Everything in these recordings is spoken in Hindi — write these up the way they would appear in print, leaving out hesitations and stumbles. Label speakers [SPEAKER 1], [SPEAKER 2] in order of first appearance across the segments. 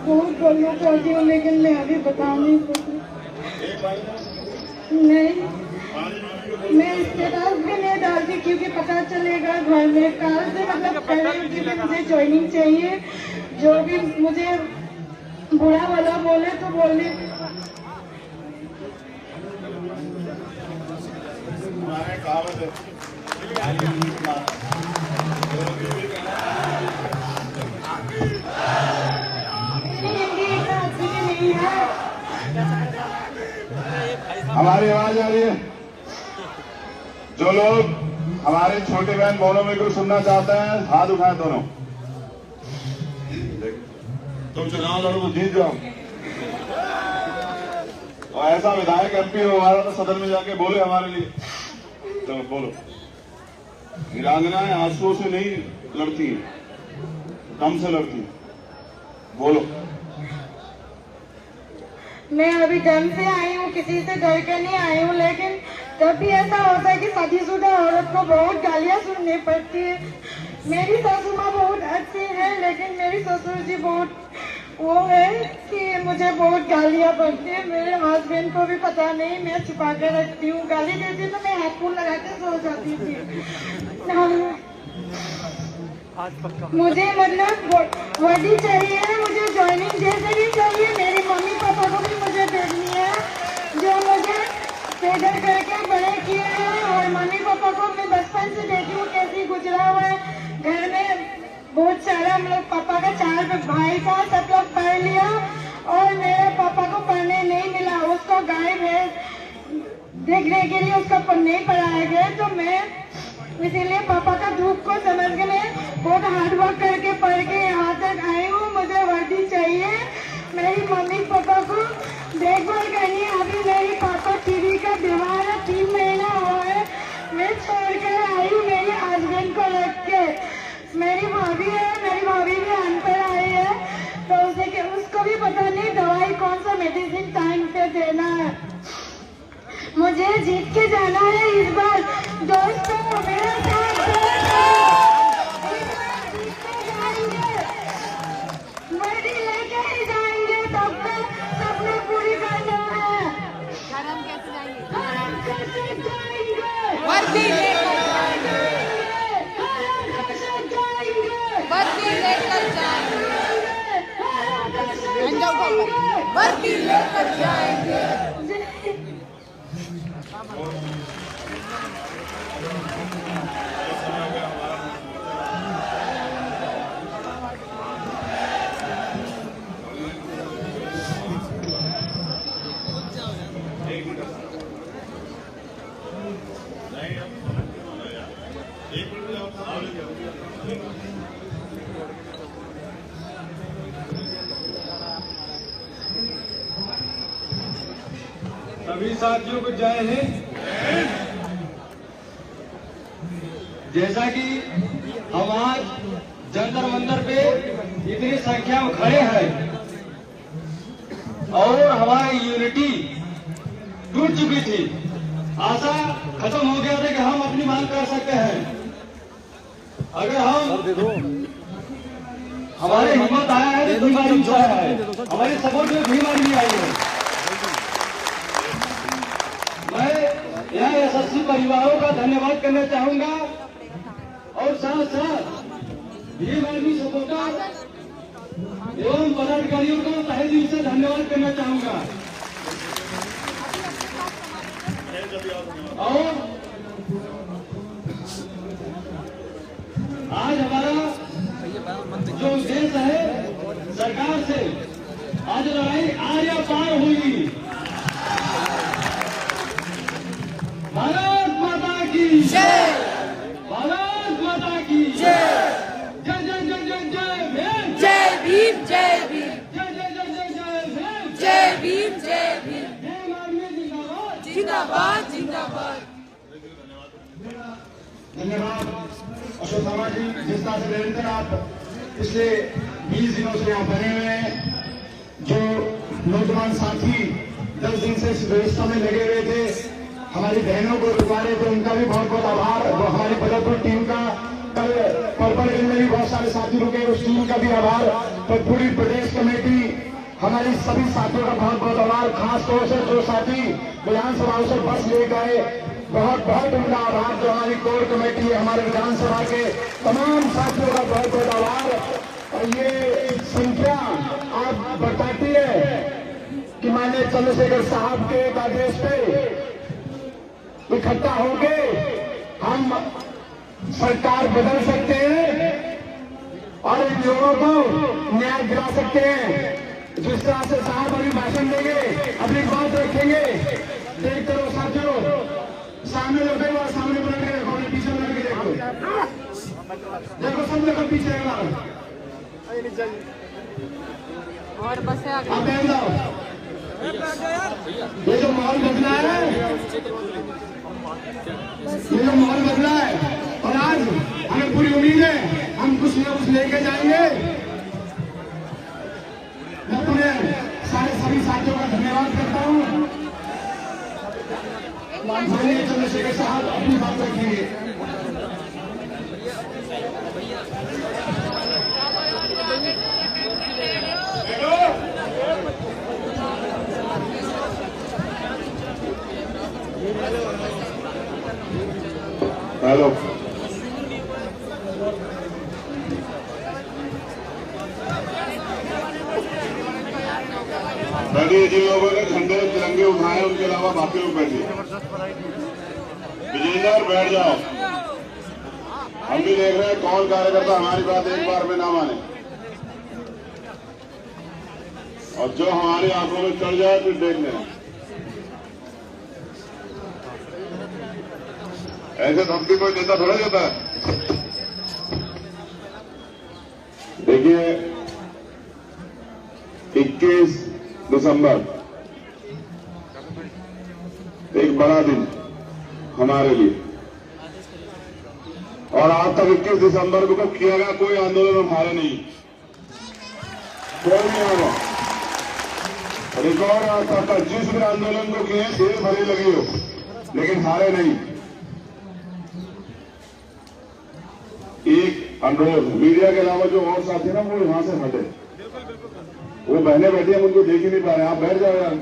[SPEAKER 1] बहुत बोलना चाहती हूँ लेकिन मैं अभी बता नहीं सकती। नहीं, मैं स्टेटस भी नहीं डालती क्योंकि पता चलेगा घर में। कल से मतलब कह रही हूँ कि मुझे ज्वाइनिंग चाहिए, जो भी मुझे बुरा वाला बोले तो बोले।
[SPEAKER 2] हमारी आवाज आ रही है? जो लोग हमारे छोटे बहन बोलो में को सुनना चाहते हैं हाथ उठाए दोनों। तुम चुनाव लड़ो तो जीत जाओ। और ऐसा विधायक एमपी हो हमारा तो सदन में जाके बोले हमारे लिए। तो बोलो, वीरांगनाएं आंसुओं से नहीं लड़ती हैं, दम से लड़ती हैं। बोलो।
[SPEAKER 1] मैं अभी दम से आई हूँ, किसी से डर कर नहीं आई हूँ, लेकिन तब भी ऐसा होता है कि शादीशुदा औरत को बहुत गालियाँ सुननी पड़ती है। मेरी सासू माँ बहुत अच्छी है, लेकिन मेरी ससुर जी बहुत वो है कि मुझे बहुत गालियाँ पड़ती है। मेरे हस्बैंड को भी पता नहीं, मैं छुपा कर रखती हूँ। गाली देती तो मैं हाथ फूल लगा के सो जाती थी। मुझे मतलब वर्दी चाहिए, मुझे ज्वाइनिंग जैसे भी चाहिए। मेरी मम्मी पापा को भी मुझे देखनी है, जो मुझे पैदा करके बड़े किए हैं। और मम्मी पापा को मैं बचपन से देखी हूँ कैसी गुजरा हुआ है। घर में बहुत सारा हम लोग, पापा का 4 भाई था, सब लोग पढ़ लिया और मेरे पापा को पढ़ने नहीं मिला। उसको गाय भैंस देखने के लिए उसको नहीं पढ़ाया गया। तो मैं इसीलिए पापा का दुख को समझ के मैं बहुत हार्ड वर्क करके पढ़ के यहाँ तक आई हूँ। मुझे वर्दी चाहिए, मेरी मम्मी पापा को देखभाल करनी है। अभी मेरी पापा टीवी का बीमार है, 3 महीना हुआ है। मैं छोड़ कर आई हूँ मेरे हस्बैंड को रख के। मेरी भाभी है, मेरी भाभी भी अनपढ़ आई है, तो उसको भी पता नहीं दवाई कौन सा मेडिसिन टाइम पे देना है। मुझे जीत के जाना है इस बार। दोस्तों मेरा साथ दो, जीत के जाएंगे, वर्दी लेके ही जाएंगे। तब तक सपने पूरी करना है।
[SPEAKER 3] हम कैसे जाएंगे?
[SPEAKER 1] हम कैसे जाएंगे?
[SPEAKER 3] वर्दी लेकर जाएंगे,
[SPEAKER 1] हम कैसे जाएंगे?
[SPEAKER 3] वर्दी लेकर जाएंगे, वर्दी लेकर जाएंगे।
[SPEAKER 4] सभी साथियों को जय हिंद। जैसा कि हम आज जंतर मंतर पे इतनी संख्या में खड़े हैं और हमारी यूनिटी टूट चुकी थी, आशा खत्म हो गया था कि हम अपनी मांग कर सकते हैं। अगर हमारे हिम्मत आया है तो बीमारी भी आया है, हमारी सपोर्ट में बीमारी भी आई है। मैं यहाँ यशस्वी परिवारों का धन्यवाद करना चाहूंगा और साथ साथ भीम आर्मी सपोर्टर एवं पदाधिकारियों का तहे दिल से धन्यवाद करना चाहूंगा। और आज हमारा जो उद्देश्य है सरकार से, आज लड़ाई आर या पार हुई। भारत माता की जय, भारत माता की जय। जय जय जय जय जय भीम,
[SPEAKER 3] जय भीम, जय भीम,
[SPEAKER 4] जय जय जय जय जय भीम,
[SPEAKER 3] जय भीम, जय भीम।
[SPEAKER 4] भीम आर्मी जिंदाबाद,
[SPEAKER 3] जिंदाबाद, जिंदाबाद।
[SPEAKER 2] धन्यवाद अशोक शर्मा जी, जिस तरह से निरंतर आप पिछले 20 दिनों से यहाँ बने हुए हैं। जो नौजवान साथी 10 दिन से इस व्यवस्था में लगे हुए थे, हमारी बहनों को रुकवा रहे थे, उनका भी बहुत बहुत आभार। वो हमारी बदरपुर टीम का
[SPEAKER 5] कल पर्पल रेंज में भी बहुत सारे साथी रुके, उस टीम का भी आभार। तो पूरी प्रदेश कमेटी, हमारी सभी साथियों का बहुत बहुत आभार। खास तौर से जो साथी विधानसभा से बस ले गए, बहुत बहुत उनका आभार। जो हमारी कोर कमेटी है, हमारे विधानसभा के तमाम साथियों का बहुत बहुत आभार। और ये संख्या आप बताती है कि माननीय चंद्रशेखर साहब के एक आदेश पे इकट्ठा होके हम सरकार बदल सकते हैं और इन लोगों को न्याय दिला सकते हैं। जिस तरह से साहब अभी भाषण देंगे, अपनी बात रखेंगे, देख करो साथियों, सामने लोग सामने पलट के देखो, पीछे पलट के देखो, देखो सब लोग पीछे
[SPEAKER 3] और बस
[SPEAKER 5] आप बैठ जाओ। ये जो माहौल बदला है, ये जो माहौल बदला है, और आज हमें पूरी उम्मीद है हम कुछ न कुछ लेके जाएंगे। मैं पूरे सारे सभी साथियों का धन्यवाद करता हूँ। माननीय चंद्रशेखर साहब अपनी बात रखेंगे।
[SPEAKER 2] हेलो, बैठिए। जिन लोगों ने झंडे तिरंगे उठाए उनके अलावा बाकी लोग बैठिए। विजेंद्र बैठ जाओ। हम भी देख रहे हैं कौन कार्यकर्ता हमारी बात एक बार में ना माने, और जो हमारी आंखों में चढ़ जाए फिर देख लेना। ऐसे धमकी कोई नेता थोड़ा देता है। देखिए, 21 दिसंबर एक बड़ा दिन हमारे लिए, और आज तक 21 दिसंबर को किया गया कोई आंदोलन हमारे नहीं, कोई नहीं होगा। रिकॉर्ड आज तक 25 में आंदोलन को किए, देर भरी लगी हो, लेकिन हारे नहीं। एक अनुरोध, मीडिया के अलावा जो और साथी ना वो यहां से हटे। वो बहने बैठी हम उनको देख ही नहीं पा रहे, आप बैठ जाओ यार।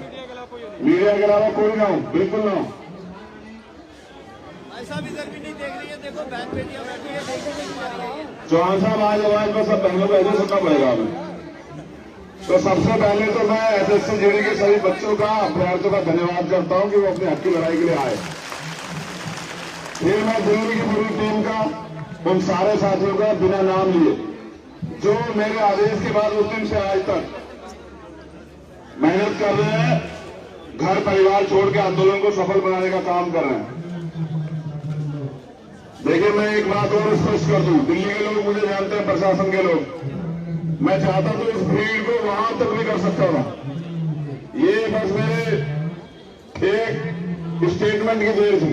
[SPEAKER 2] मीडिया के अलावा कोई ना हो, बिल्कुल ना हो।
[SPEAKER 6] ऐसा भी इधर भी नहीं देख रही है, देखो बहन बेटियां बैठी है।
[SPEAKER 2] चौहान साहब आज आवाज में सब बहनों को ऐसे सुनना पड़ेगा हमें। तो सबसे पहले तो मैं एसएससी जीडी के सभी बच्चों का, अभ्यर्थियों का धन्यवाद करता हूं कि वो अपने हक की लड़ाई के लिए आए। फिर मैं दिल्ली की पूरी टीम का, उन सारे साथियों का बिना नाम लिए जो मेरे आदेश के बाद उस दिन से आज तक मेहनत कर रहे हैं, घर परिवार छोड़ के आंदोलन को सफल बनाने का काम कर रहे हैं। देखिए, मैं एक बात और स्पष्ट कर दूं, दिल्ली के लोग मुझे जानते हैं, प्रशासन के लोग, मैं चाहता तो इस भीड़ को वहां तक भी कर सकता था। ये बस मेरे एक स्टेटमेंट की देर थी,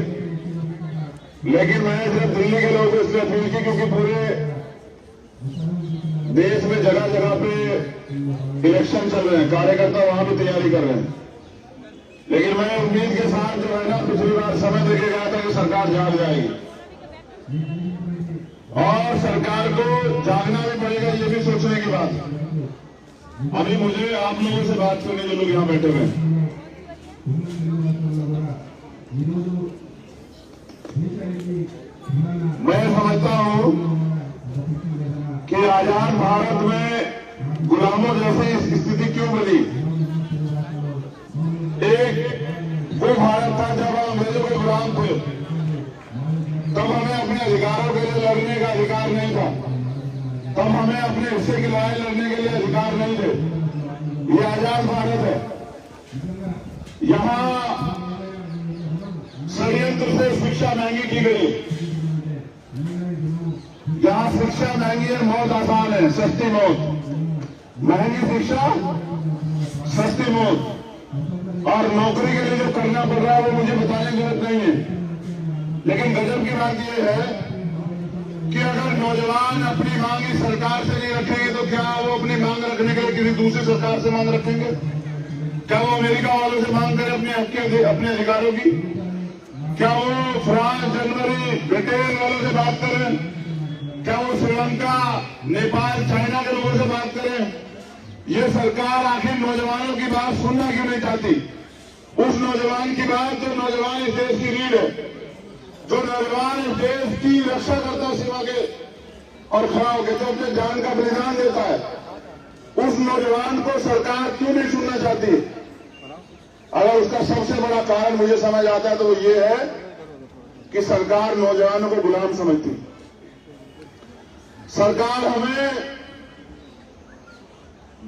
[SPEAKER 2] लेकिन मैंने सिर्फ दिल्ली के लोगों को इसलिए अपील की क्योंकि पूरे देश में जगह जगह पे इलेक्शन चल रहे हैं, कार्यकर्ता वहां भी तैयारी कर रहे हैं। लेकिन मैं उम्मीद के साथ जो है ना, पिछली बार समय देके गया था कि सरकार जाग जाएगी, और सरकार को जागना भी पड़ेगा, ये भी सोचने की बात। अभी मुझे आप लोगों से बात करने जो लोग यहां बैठे हुए हैं, मैं समझता हूं कि आजाद भारत में गुलामों जैसी स्थिति क्यों बनी। एक वो भारत था जब अंग्रेजों के गुलाम थे, तब हमें अपने अधिकारों के लिए लड़ने का अधिकार नहीं था, तब हमें अपने हिस्से की लड़ाई लड़ने के लिए अधिकार नहीं थे। ये आजाद भारत है। यहां षड्यंत्र से शिक्षा महंगी की गई। जहां शिक्षा महंगी है, मौत आसान है, सस्ती मौत। महंगी शिक्षा, सस्ती मौत। और नौकरी के लिए जो करना पड़ रहा है वो मुझे बताने की जरूरत नहीं है। लेकिन गजब की बात यह है कि अगर नौजवान अपनी मांग इस सरकार से नहीं रखेंगे तो क्या वो अपनी मांग रखने के लिए किसी दूसरी सरकार से मांग रखेंगे? क्या वो अमेरिका वालों से मांग करें अपने हक के, अपने अधिकारों की? क्या वो फ्रांस, जर्मनी, ब्रिटेन वालों से बात करें?
[SPEAKER 5] क्या वो श्रीलंका, नेपाल, चाइना के लोगों से बात करें? ये सरकार आखिर नौजवानों की बात सुनना क्यों नहीं चाहती? उस नौजवान की बात जो नौजवान इस देश की रीढ़ है, जो नौजवान इस देश की रक्षा करता है सेवा के और खड़ा होकर जो अपने जान का बलिदान देता है, उस नौजवान को सरकार क्यों नहीं सुनना चाहती? अगर उसका सबसे बड़ा कारण मुझे समझ आता है तो वो ये है कि सरकार नौजवानों को गुलाम समझती। सरकार हमें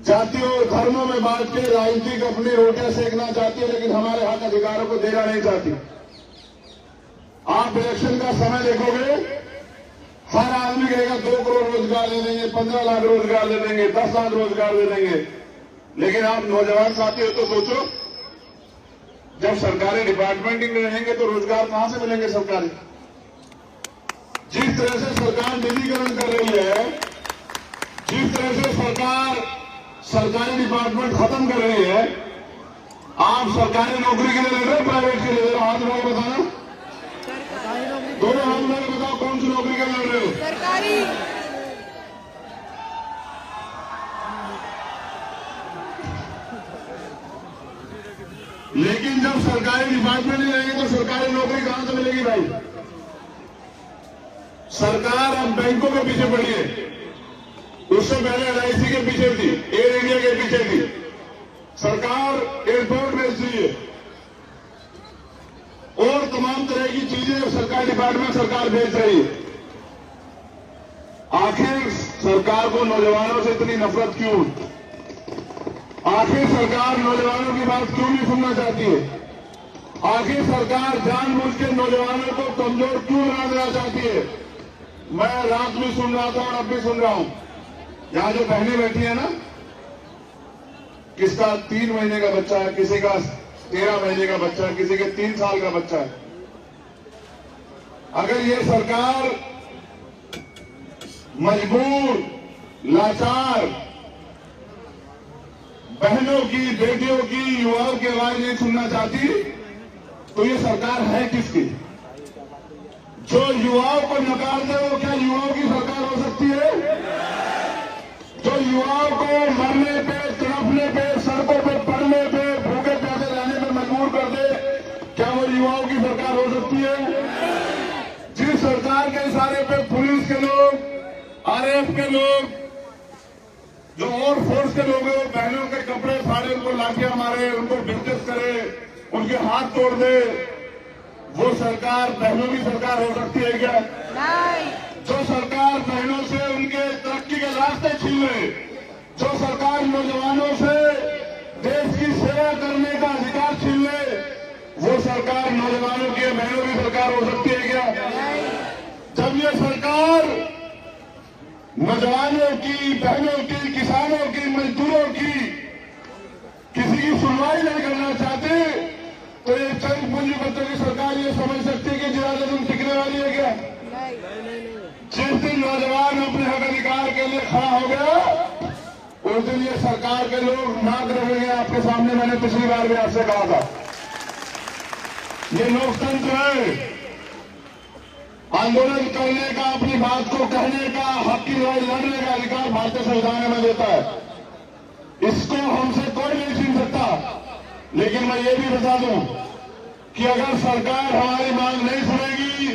[SPEAKER 5] जातियों और धर्मों में बांट के राजनीतिक अपनी रोटियां सेकना चाहती है, लेकिन हमारे हक अधिकारों को देना नहीं चाहती। आप इलेक्शन का समय देखोगे, हर आदमी कहेगा 2 करोड़ रोजगार दे देंगे, 15 लाख रोजगार दे देंगे, 10 लाख रोजगार दे देंगे। लेकिन आप नौजवान साथी हो तो सोचो, जब सरकारी डिपार्टमेंट ही रहेंगे तो रोजगार कहां से मिलेंगे सरकारी? जिस तरह से सरकार निजीकरण कर रही है, जिस तरह से सरकार सरकारी डिपार्टमेंट खत्म कर रही है, आप सरकारी नौकरी के लिए लड़ रहे हो, प्राइवेट के लिए लड़ रहे हो? हाथ उठा के बताना, दोनों हाथ उठा के बताओ कौन सी नौकरी के लिए लड़ रहे हो?
[SPEAKER 3] सरकारी।
[SPEAKER 5] लेकिन जब सरकारी डिपार्टमेंट नहीं रहेंगे तो सरकारी नौकरी कहां से मिलेगी भाई? सरकार अब बैंकों के पीछे पड़ी है, उससे पहले LIC के पीछे थी, एयर इंडिया के पीछे थी, सरकार एयरपोर्ट बेच रही है और तमाम तरह की चीजें सरकारी डिपार्टमेंट सरकार बेच रही है। आखिर सरकार को नौजवानों से इतनी नफरत क्यों? आखिर सरकार नौजवानों की बात क्यों नहीं सुनना चाहती है? आखिर सरकार जानबूझ के नौजवानों को कमजोर क्यों बना देना चाहती है? मैं रात में सुन रहा था और अब भी सुन रहा हूं, यहां जो बहनें बैठी है ना, किसका 3 महीने का बच्चा है, किसी का 13 महीने का बच्चा है, किसी के 3 साल का बच्चा है। अगर ये सरकार मजबूर, लाचार बहनों की, बेटियों की, युवाओं की आवाज नहीं सुनना चाहती तो ये सरकार है किसकी? जो युवाओं को नकार दे वो क्या युवाओं की सरकार हो सकती है? जो युवाओं को मरने पे, तड़पने पे, सड़कों पे पड़ने पे, भूखे प्यासे रहने पे मजबूर कर दे, क्या वो युवाओं की सरकार हो सकती है? जिस सरकार के इशारे पे पुलिस के लोग, RAF के लोग, जो और फोर्स के लोग हैं, बहनों के कपड़े फाड़े, उनको लाठियां मारे, उनको डिस्कस करे, उनके हाथ तोड़ दे, वो सरकार बहनों की सरकार हो सकती है क्या?
[SPEAKER 3] नहीं।
[SPEAKER 5] जो सरकार बहनों से उनके तरक्की के रास्ते छीन ले, जो सरकार नौजवानों से देश की सेवा करने का अधिकार छीन ले, वो सरकार नौजवानों की, बहनों की सरकार हो सकती है क्या? जब ये सरकार नौजवानों की, बहनों की, किसानों की, मजदूरों की किसी की सुनवाई नहीं करना चाहते तो ये चंद पूंजीपतियों की सरकार ये समझ सकती है कि ज्यादा दिन टिकने वाली है क्या? जिस दिन नौजवान अपने हक अधिकार के लिए खड़ा हो गया उस दिन ये सरकार के लोग नाक रखेंगे। आपके सामने मैंने पिछली बार भी आपसे कहा था, ये लोकतंत्र है, आंदोलन करने का, अपनी बात को कहने का, हक की लड़ाई लड़ने का अधिकार भारतीय संविधान हमें देता है। इसको हमसे कोई नहीं छीन सकता। लेकिन मैं ये भी बता दूं कि अगर सरकार हमारी मांग नहीं सुनेगी,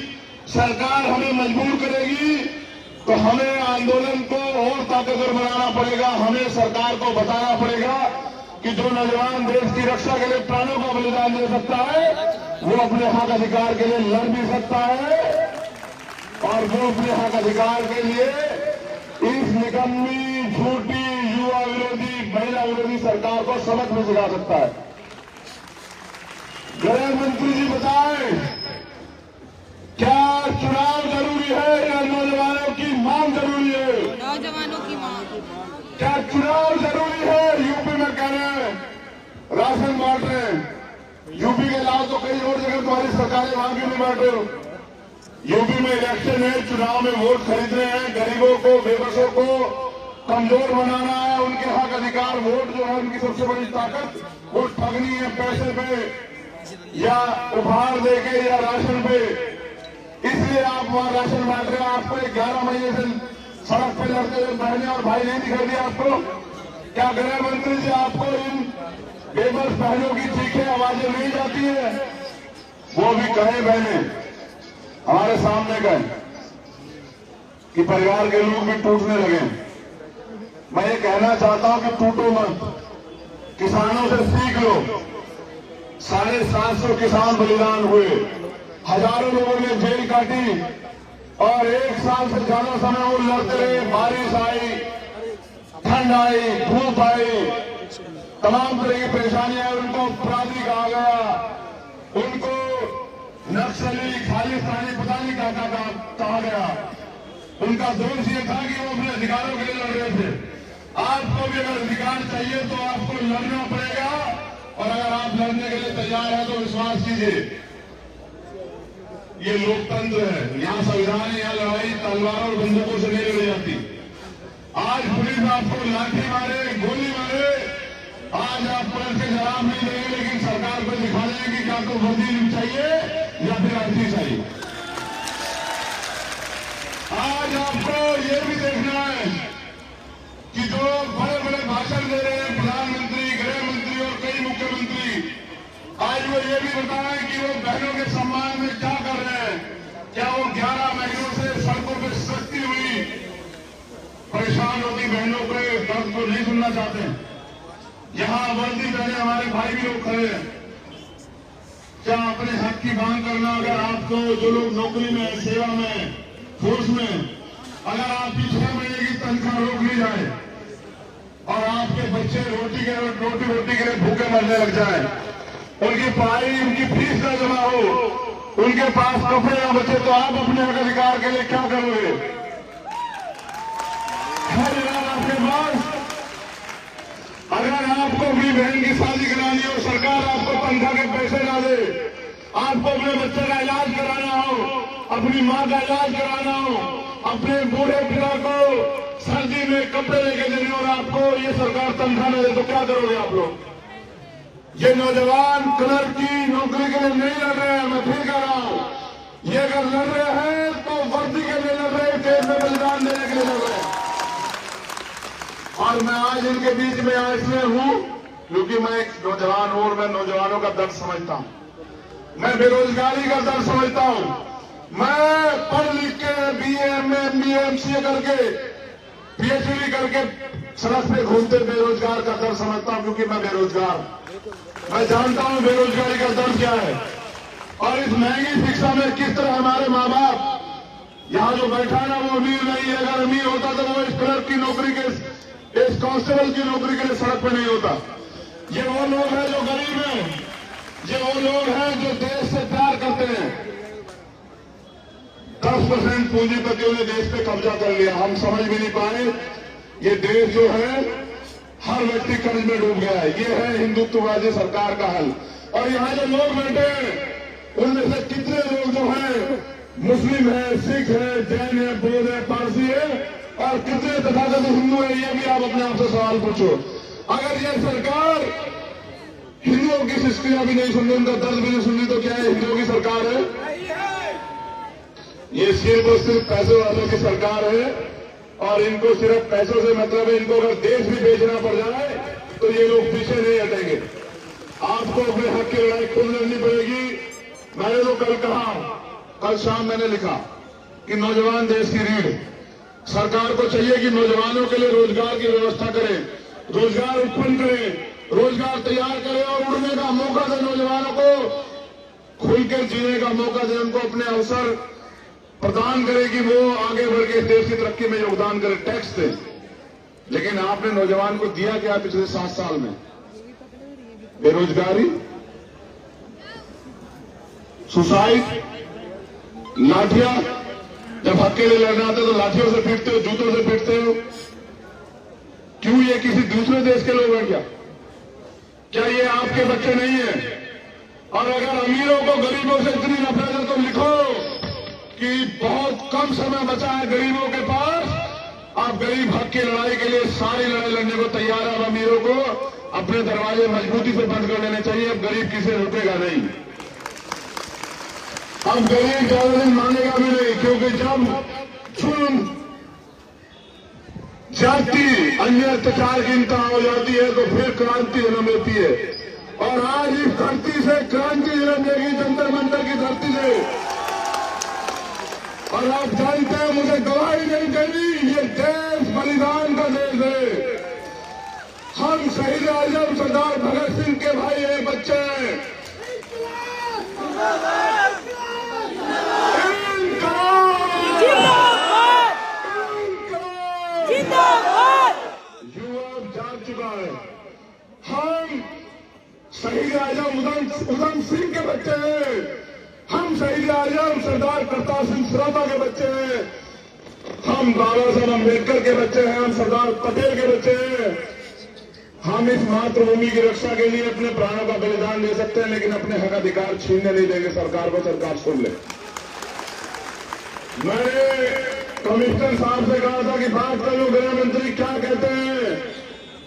[SPEAKER 5] सरकार हमें मजबूर करेगी तो हमें आंदोलन को और ताकतवर बनाना पड़ेगा। हमें सरकार को बताना पड़ेगा कि जो नौजवान देश की रक्षा के लिए प्राणों का बलिदान दे सकता है वो अपने हक अधिकार के लिए लड़ भी सकता है और वो अपने हक अधिकार के लिए इस निकम्मी, झूठी, युवा विरोधी, महिला विरोधी सरकार को सबक भी सिखा सकता है। गृह मंत्री जी बताएं, क्या चुनाव जरूरी है या नौजवानों की मांग जरूरी है?
[SPEAKER 3] नौजवानों की मांग।
[SPEAKER 5] क्या चुनाव जरूरी है? यूपी में कह रहे हैं राशन बांट रहे हैं, यूपी के अलावा तो कई और जगह तुम्हारी सरकारें वहां क्यों नहीं बांट रहे हो? यूपी में इलेक्शन है, चुनाव में वोट खरीदने हैं, गरीबों को, बेबसों को कमजोर बनाना है, उनके हक अधिकार, वोट जो है उनकी सबसे बड़ी ताकत, वो ठगनी है पैसे पे या उपहार देके या राशन पे। इसलिए आप वहां राशन बांट रहे हैं। आपको 11 महीने से सड़क पे लड़ते हुए बहने और भाई नहीं दिखाई दिया आपको? क्या गृह मंत्री जी आपको इन बेबस बहनों की चीखें आवाजें नहीं जाती है? वो भी कहे बहने हमारे सामने कहे कि परिवार के लोग भी टूटने लगे। मैं ये कहना चाहता हूं कि टूटो मत, किसानों से सीख लो। 750 किसान बलिदान हुए, हजारों लोगों ने जेल काटी और 1 साल से ज्यादा समय वो लड़ते रहे। बारिश आई, ठंड आई, धूप आई, तमाम तरह की परेशानियां आई। उनको अपराधी कहा गया, उनको नक्सली, खालिस्तानी, पता नहीं क्या कहा गया। उनका दोष ये था कि वो अपने अधिकारों के लिए लड़ रहे थे। आपको भी अगर अधिकार चाहिए तो आपको लड़ना पड़ेगा, और अगर आप लड़ने के लिए तैयार हैं तो विश्वास कीजिए, ये लोकतंत्र है, यहाँ संविधान है, यहाँ लड़ाई तलवारों और बंदूकों से नहीं लड़ी जाती। आज पुलिस आपको लाठी मारे, गोली मारे, आज आप पुलिस के जवाब नहीं देंगे, लेकिन सरकार को दिखा देंगे कि आपको वर्दी चाहिए या फिर अर्जी चाहिए। आज आपको ये भी देखना है कि जो बड़े बड़े भाषण दे रहे हैं प्रधानमंत्री, गृह मंत्री और कई मुख्यमंत्री, आज वो ये भी बताएं कि वो बहनों के सम्मान में क्या कर रहे हैं। क्या वो 11 महीनों से सड़कों पर सख्ती हुई परेशान होती बहनों के दर्द को नहीं सुनना चाहते? यहाँ वर्दी पहने हमारे भाई भी लोग खड़े हैं। क्या अपने हक की मांग करना, अगर आपको जो लोग नौकरी में, सेवा में, फोर्स में, अगर आपकी 6 महीने की तनख्वाह रोक ली जाए और आपके बच्चे रोटी के लिए भूखे मरने लग जाए, उनकी पढ़ाई, उनकी फीस न जमा हो, उनके पास कपड़े न बचे, तो आप अपने हक अधिकार के लिए क्या करोगे? हर इलाज आपके पास। अगर आपको अपनी बहन की शादी करानी हो, सरकार आपको तनख्वाह के पैसे ना दे, आपको अपने बच्चे का इलाज कराना हो, अपनी माँ का इलाज कराना हो, अपने बूढ़े पिता को सर्दी में कपड़े लेके देने और आपको ये सरकार तनख्वाह न दे, तो क्या करोगे आप लोग? ये नौजवान कलर की नौकरी के लिए नहीं लड़ रहे हैं, मैं फिर कह रहा हूं, ये अगर लड़ रहे हैं तो वर्दी के लिए लड़ रहे हैं, देश में बलिदान देने के लिए लड़ रहे हैं। और मैं आज इनके बीच में यहाँ इसलिए हूं क्योंकि मैं एक नौजवान हूं और मैं नौजवानों का दर्द समझता हूं। मैं बेरोजगारी का दर्द समझता हूं। मैं पढ़ लिख के BA, MA, MBA, MCA करके, PhD करके सड़क पे घूमते बेरोजगार का दर्द समझता हूं, क्योंकि मैं बेरोजगार, मैं जानता हूं बेरोजगारी का दर्द क्या है। और इस महंगी शिक्षा में किस तरह हमारे माँ बाप यहाँ जो बैठा है ना, वो अमीर नहीं है। अगर अमीर होता तो वो इस क्लर्क की नौकरी के, इस कांस्टेबल की नौकरी के लिए सड़क पर नहीं होता। ये वो लोग हैं जो गरीब हैं, ये वो लोग हैं जो देश से प्यार करते हैं। 10% पूंजीपतियों ने देश पे कब्जा कर लिया, हम समझ भी नहीं पाए। ये देश जो है हर व्यक्ति कर्ज में डूब गया है। ये है हिंदुत्ववादी सरकार का हल। और यहाँ जो लोग बैठे हैं उनमें से कितने लोग जो हैं मुस्लिम है, सिख है, जैन है, बौद्ध है, पारसी है, और कितने तथाकथित हिंदू है, ये भी आप अपने आप से सवाल पूछो। अगर ये सरकार हिंदुओं की शिष्टियां भी नहीं सुन रही, उनका दर्द भी नहीं सुन रही, तो क्या है हिंदुओं की सरकार है? ये सिर्फ और सिर्फ पैसे वालों की सरकार है। और इनको सिर्फ पैसों से मतलब है। इनको अगर देश भी बेचना पड़ जाए तो ये लोग पीछे नहीं हटेंगे। आपको अपने हक की लड़ाई खुद लड़नी पड़ेगी। मैंने तो कल कहा, कल शाम मैंने लिखा कि नौजवान देश की रीढ़। सरकार को चाहिए कि नौजवानों के लिए रोजगार की व्यवस्था करें, रोजगार उत्पन्न करें, रोजगार तैयार करें और उड़ने का मौका दे, नौजवानों को खुलकर जीने का मौका दे, उनको अपने अवसर प्रदान करें कि वो आगे बढ़ के देश की तरक्की में योगदान करें, टैक्स दें। लेकिन आपने नौजवान को दिया क्या पिछले 7 साल में? बेरोजगारी, सुसाइड, लाठियां। जब हक के लिए लड़ना आता तो लाठियों से पीटते हो, जूतों से पीटते हो। क्यों? ये किसी दूसरे देश के लोग हैं क्या? क्या ये आपके बच्चे नहीं है? और अगर अमीरों को गरीबों से इतनी नफरत है तो लिखो कि बहुत कम समय बचा है गरीबों के पास, आप गरीब हक की लड़ाई के लिए सारी लड़ाई लड़ने को तैयार है। अब अमीरों को अपने दरवाजे मजबूती से बंद कर लेने चाहिए। अब गरीब किसी रुकेगा नहीं। अब गरीब ज्यादा दिन मानेगा भी नहीं, क्योंकि जब खून जाति अन्य अत्याचार की इंतहा हो जाती है तो फिर क्रांति जन्म लेती है। और आज इस धरती से क्रांति जन्म लेगी, जंतर मंतर की धरती से। और आप जानते हैं, मुझे गवाही नहीं देनी, ये देश बलिदान का देश है। हम शहीद आजम सरदार भगत सिंह के भाई एक बच्चे हैं। युवा जाग चुका है। हम शहीद आजम उधम सिंह के बच्चे हैं। हम शहीद आजम सरदार करतार सिंह सराभा के बच्चे हैं। हम बाबा साहब अम्बेडकर के बच्चे हैं। हम सरदार पटेल के बच्चे हैं। हम इस मातृभूमि की रक्षा के लिए अपने प्राणों का बलिदान दे सकते हैं, लेकिन अपने हक अधिकार छीनने नहीं देंगे सरकार को। सरकार सुन ले। मैंने कमिश्नर साहब से कहा था कि बात करो गृह मंत्री क्या कहते हैं,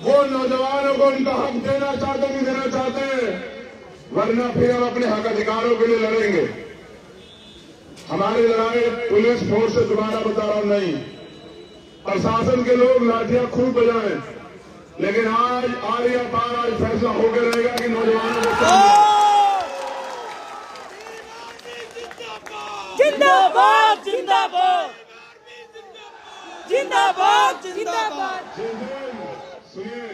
[SPEAKER 5] वो नौजवानों को उनका हक देना चाहते नहीं देना चाहते, वरना फिर हम अपने हक अधिकारों के लिए लड़ेंगे। हमारी लड़ाई पुलिस फोर्स से दोबारा बता रहा हूं नहीं, प्रशासन के लोग लाठियां खूब बजाएं, लेकिन आज या पार आज फैसला होकर रहेगा कि नौजवानों को
[SPEAKER 6] जिंदाबाद जिंदाबाद जिंदाबाद जिंदाबाद।
[SPEAKER 5] सुनिए,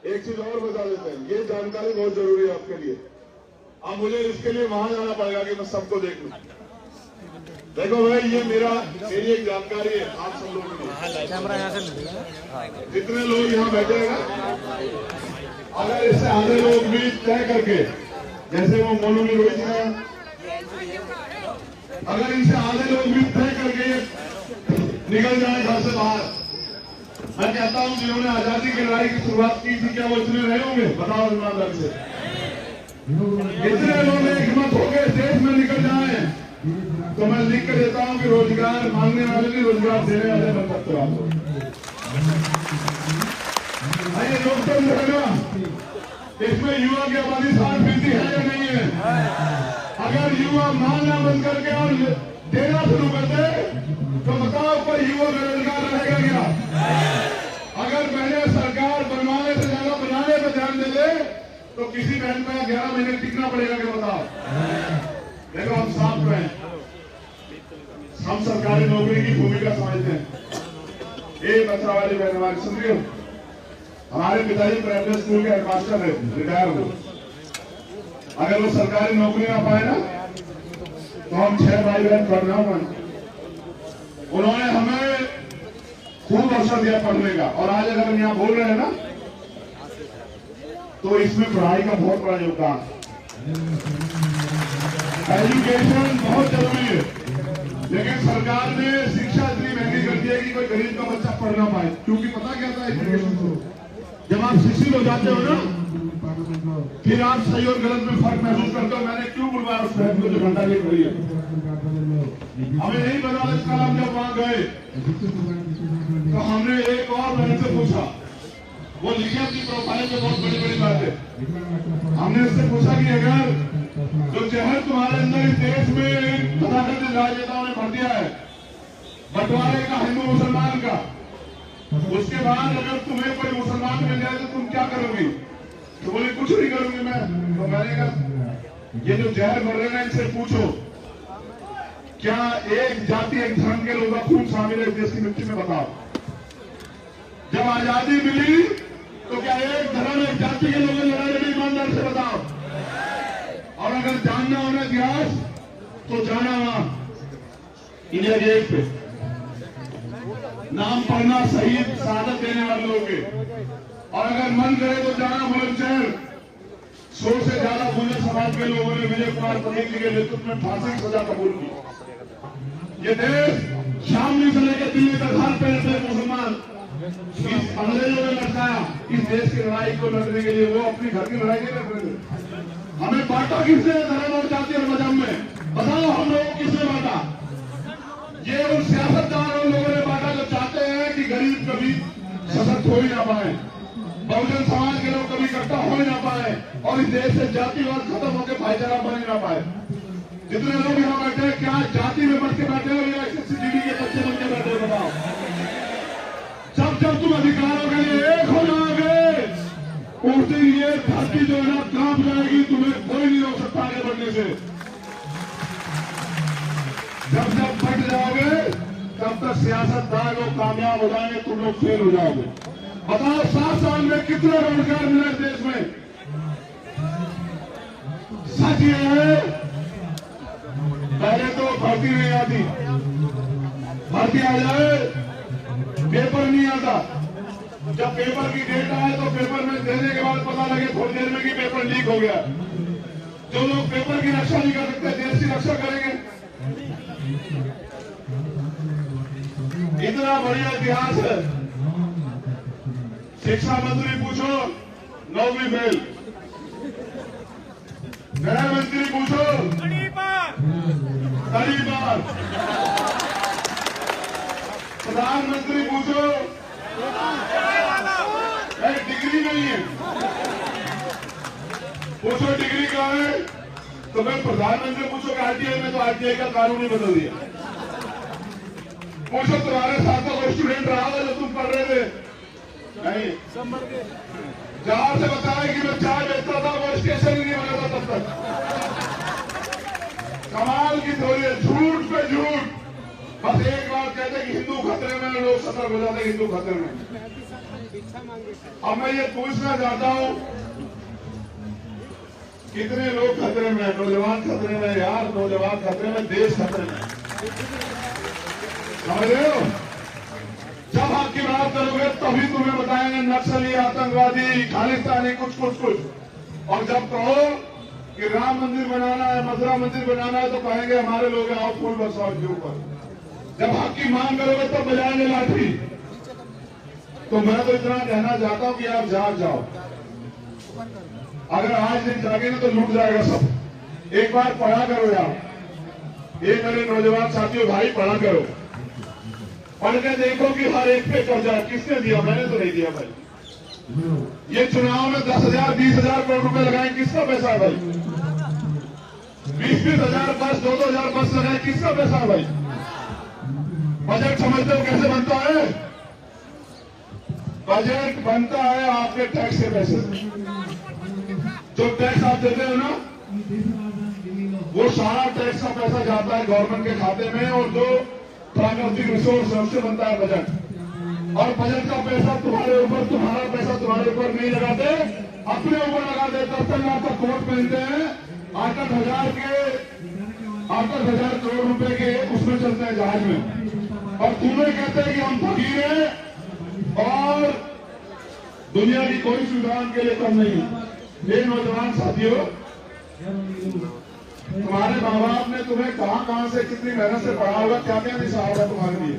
[SPEAKER 5] एक चीज और बता देते हैं, ये जानकारी बहुत जरूरी है आपके लिए। अब मुझे इसके लिए वहां जाना पड़ेगा कि मैं सबको देख लूं। देखो भाई, ये मेरी एक जानकारी है आप सब लोगों को। कैमरा यहाँ से जितने लोग यहाँ बैठे हैं, अगर इससे आधे लोग भी तय करके, जैसे वो मोनू में रोहित है, अगर इनसे आधे लोग भी तय करके निकल जाए घर से बाहर, मैं कहता हूं जिन्होंने आजादी की लड़ाई की शुरुआत की थी, क्या वो इतने रहे होंगे? बताओ ईमानदारी से। इतने लोग हिम्मत हो गए देश में निकल जाए, तो मैं लिख कर देता हूं कि रोजगार मांगने वाले भी रोजगार देने वाले बन सकते हो आप। ये लोकतंत्र है ना, इसमें युवा की आबादी 60% है या नहीं है? अगर युवा मांगना बंद करके और देना शुरू कर दे तो बताओ कोई युवा बेरोजगार रहेगा क्या? अगर मैंने सरकार बनवाने से ज्यादा बनाने पर ध्यान दे दे तो किसी बहन में 11 महीने टिकना पड़ेगा क्या? बताओ। देखो, हम साफ हैं, हम सरकारी नौकरी की भूमिका समझते हैं। एक बच्चा वाली बहन हमारी सुन रही हो, हमारे पिताजी प्राइवेट स्कूल के हेडमास्टर है, रिटायर हुए। अगर वो सरकारी नौकरी ना पाए ना, तो हम 6 भाई बहन पढ़ना हुआ। उन्होंने हमें खूब अवसर दिया पढ़ने का, और आज अगर हम यहाँ बोल रहे हैं ना, तो इसमें पढ़ाई का बहुत बड़ा योगदान। एजुकेशन बहुत जरूरी है, लेकिन सरकार ने शिक्षा इतनी महंगी कर दी है कि कोई गरीब का बच्चा पढ़ ना पाए। क्योंकि पता क्या था एजुकेशन को, जब आप शिक्षित हो जाते हो ना, फिर आप सही और गलत में फर्क महसूस करते हो। मैंने क्यों बुलवाया उस बहन को जो घंटा लेकर खड़ी है? हमें नहीं पता था। कल हम जब वहां गए तो हमने एक और बहन से पूछा, वो लिखी अपनी प्रोफाइल पे बहुत बड़ी बड़ी बातें। हमने उससे पूछा कि अगर जो जहर तुम्हारे अंदर इस देश में तथाकथित राजनेताओं ने भर दिया है, बंटवारे का हिंदू मुसलमान का, उसके बाद अगर तुम्हें कोई मुसलमान मिल जाए तो तुम क्या करोगी? तो बोले कुछ नहीं करूंगी मैं। तो मैंने कहा, ये जो जहर भर रहे हैं इनसे पूछो, क्या एक जाति एक धर्म के लोगों का खून शामिल है इस देश की मिट्टी में? बताओ। जब आजादी मिली तो क्या एक धर्म एक जाति के लोगों ने लड़ाई लड़ी? ईमानदार से बताओ। और अगर जानना हो ना इतिहास तो जाना वहां इंडिया गेट पे नाम पढ़ना शहीद शहादत देने वाले लोगों के। और अगर मन करे तो जाना बुलंदशहर, 100 से ज्यादा गुर्जर समाज के लोगों ने विजय कुमार पटेल जी के नेतृत्व में फांसी की सजा कबूल की। ये देश शामली से लेकर दिल्ली तक हर पेड़ से मुसलमान इस अंग्रेजों ने लड़काया। इस देश की लड़ाई को लड़ने के लिए वो अपनी घर की लड़ाई नहीं लड़ रहे थे। हमें बांटा किसने धर्म और जाति और मजहब में? बताओ, हम लोग किसने बांटा? ये उन सियासतदान उन लोगों ने बांटा जो चाहते हैं कि गरीब कभी सशक्त हो ही ना पाए, बहुजन समाज के लोग कभी इकट्ठा हो ही ना पाए, और इस देश से जातिवाद खत्म होकर भाईचारा बन ही ना पाए। जितने लोग यहाँ बैठे हैं, क्या जाति में बढ़ के बैठे हो या SSCGD के बच्चे बन के बैठे हो, बताओ। जब तुम अधिकारों के लिए एक हो जाओगे, उस दिन ये धरती जो है ना कांप जाएगी, तुम्हें कोई नहीं रोक सकता आगे बढ़ने से। जब बट जाओगे तब तक सियासतदान लोग कामयाब हो जाएंगे, तुम लोग फेल हो जाओगे। बताओ 7 साल में कितने रोजगार मिले देश में? सच ये है, पहले तो भर्ती नहीं आती, भर्ती आ जाए पेपर नहीं आता। जब पेपर की डेट आए तो पेपर में देने के बाद पता लगे थोड़ी देर में कि पेपर लीक हो गया। जो लोग पेपर की रक्षा नहीं कर सकते, देश की रक्षा करेंगे। इतना बढ़िया इतिहास है। शिक्षा मंत्री पूछो 9वीं फेल, गृह मंत्री पूछो कड़ी बार, प्रधानमंत्री पूछो डिग्री नहीं है, पूछो डिग्री कहाँ है। तो मैं प्रधानमंत्री पूछो कि RTI में तो RTI का कानून ही बदल दिया। पूछो तुम्हारे साथ तो कोई स्टूडेंट रहा था जो तुम पढ़ रहे थे? नहीं। जहां से बताया कि मैं चाय बेचता था, वो स्टेशन ही नहीं बना था तब तक। कमाल की थोड़ी है, झूठ पे झूठ। बस एक बात कहते कि हिंदू खतरे में, लोग सतर्क हो जाते हिंदू खतरे में। अब मैं ये पूछना चाहता हूं, कितने लोग खतरे में? नौजवान खतरे में यार, नौजवान खतरे में, देश खतरे में। समझ रहे हो? जब हक की बात करोगे तभी तुम्हें बताएंगे नक्सली, आतंकवादी, खालिस्तानी, कुछ। और जब कहो कि राम मंदिर बनाना है, मथुरा मंदिर बनाना है, तो कहेंगे हमारे लोग आओ फूल बरसाओ के ऊपर। जब हक की मांग करोगे तब बजाएंगे लाठी। तो मैं तो इतना कहना चाहता हूं कि आप जाग जाओ। अगर आज नहीं जागेंगे तो लूट जाएगा सब। एक बार पढ़ा करो यार, ये मेरे नौजवान साथियों, भाई पढ़ा करो। पढ़ के देखो कि हर एक पे कर्जा किसने दिया? मैंने तो नहीं दिया भाई। ये चुनाव में 10,000 20,000 करोड़ रुपए लगाए, किसका पैसा है भाई? 20-20 हजार बस, 2-2 हजार बस लगाए, किसका पैसा है भाई? बजट समझते हो कैसे बनता है? बजट बनता है आपके टैक्स के पैसे। जो टैक्स आप देते हो ना, वो सारा टैक्स का पैसा जाता है गवर्नमेंट के खाते में, और जो प्राकृतिक रिसोर्स है उससे बनता है बजट। और बजट का पैसा तुम्हारे ऊपर, तुम्हारा पैसा तुम्हारे ऊपर नहीं लगाते, अपने ऊपर लगाते। 10 लाख का कोट पहनते हैं, 8,000 करोड़ रुपए के उसमें चलते हैं जहाज में। और तुम्हें कहते हैं कि हम फकीर हैं और दुनिया की कोई सुविधा उनके लिए कम नहीं है। ये नौजवान साथियों, तुम्हारे माँ बाप ने तुम्हें कहां से कितनी मेहनत से पढ़ा होगा, क्या क्या निशा होगा तुम्हारे लिए।